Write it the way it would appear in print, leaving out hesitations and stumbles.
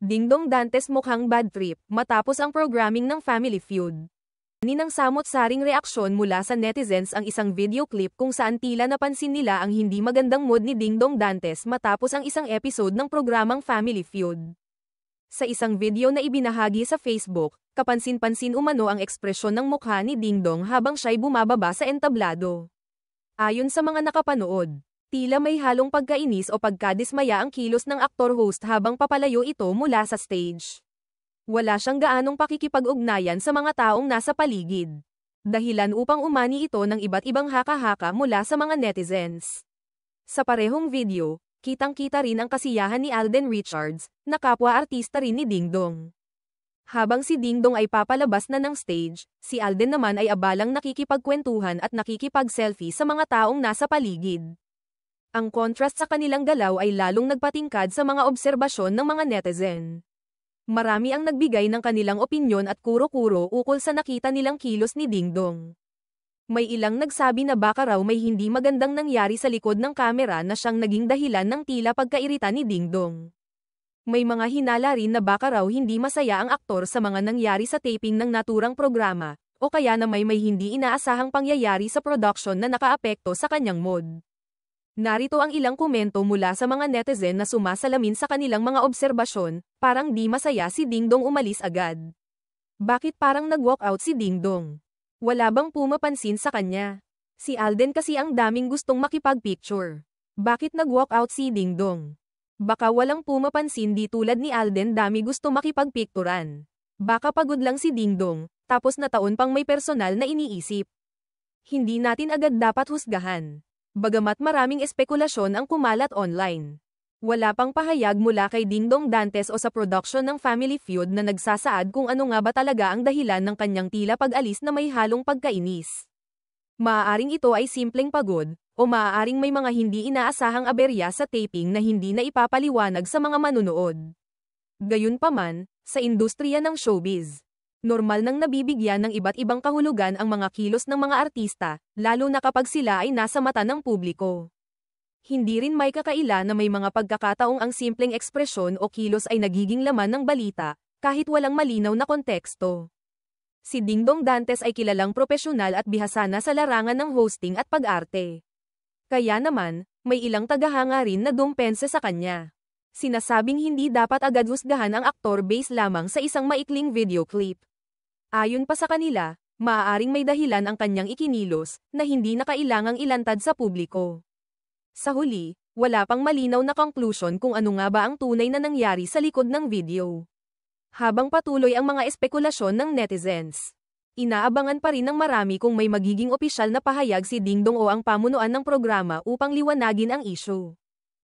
Dingdong Dantes mukhang bad trip matapos ang programming ng Family Feud. Ninang samot-saring reaksyon mula sa netizens ang isang video clip kung saan tila napansin nila ang hindi magandang mood ni Dingdong Dantes matapos ang isang episode ng programang Family Feud. Sa isang video na ibinahagi sa Facebook, kapansin-pansin umano ang ekspresyon ng mukha ni Dingdong habang siya'y bumababa sa entablado. Ayon sa mga nakapanood, tila may halong pagkainis o pagkadismaya ang kilos ng aktor-host habang papalayo ito mula sa stage. Wala siyang gaanong pakikipag-ugnayan sa mga taong nasa paligid. Dahilan upang umani ito ng iba't ibang haka-haka mula sa mga netizens. Sa parehong video, kitang-kita rin ang kasiyahan ni Alden Richards, na kapwa-artista rin ni Dingdong. Habang si Dingdong ay papalabas na ng stage, si Alden naman ay abalang nakikipagkwentuhan at nakikipag-selfie sa mga taong nasa paligid. Ang contrast sa kanilang galaw ay lalong nagpatingkad sa mga obserbasyon ng mga netizen. Marami ang nagbigay ng kanilang opinyon at kuro-kuro ukol sa nakita nilang kilos ni Dingdong. May ilang nagsabi na baka raw may hindi magandang nangyari sa likod ng kamera na siyang naging dahilan ng tila pagkairita ni Dingdong. May mga hinala rin na baka raw hindi masaya ang aktor sa mga nangyari sa taping ng naturang programa, o kaya na may hindi inaasahang pangyayari sa production na nakaapekto sa kanyang mood. Narito ang ilang komento mula sa mga netizen na sumasalamin sa kanilang mga obserbasyon, parang di masaya si Dingdong umalis agad. Bakit parang nag-walk out si Dingdong? Wala bang pumapansin sa kanya? Si Alden kasi ang daming gustong makipag-picture. Bakit nag-walk out si Dingdong? Baka walang pumapansin di tulad ni Alden dami gusto makipagpikturan. Baka pagod lang si Dingdong, tapos na taon pang may personal na iniisip. Hindi natin agad dapat husgahan. Bagamat maraming espekulasyon ang kumalat online. Wala pang pahayag mula kay Dingdong Dantes o sa production ng Family Feud na nagsasaad kung ano nga ba talaga ang dahilan ng kanyang tila pag-alis na may halong pagkainis. Maaaring ito ay simpleng pagod, o maaaring may mga hindi inaasahang aberya sa taping na hindi na ipapaliwanag sa mga manunood. Gayunpaman, sa industriya ng showbiz, normal nang nabibigyan ng iba't ibang kahulugan ang mga kilos ng mga artista, lalo na kapag sila ay nasa mata ng publiko. Hindi rin may kakaila na may mga pagkakataong ang simpleng ekspresyon o kilos ay nagiging laman ng balita, kahit walang malinaw na konteksto. Si Dingdong Dantes ay kilalang propesyonal at bihasa na sa larangan ng hosting at pag-arte. Kaya naman, may ilang tagahanga rin na dumpensa sa kanya. Sinasabing hindi dapat agad husgahan ang aktor base lamang sa isang maikling video clip. Ayon pa sa kanila, maaaring may dahilan ang kanyang ikinilos, na hindi na kailangang ilantad sa publiko. Sa huli, wala pang malinaw na conclusion kung ano nga ba ang tunay na nangyari sa likod ng video. Habang patuloy ang mga espekulasyon ng netizens, inaabangan pa rin ng marami kung may magiging opisyal na pahayag si Dingdong o ang pamunuan ng programa upang liwanagin ang issue.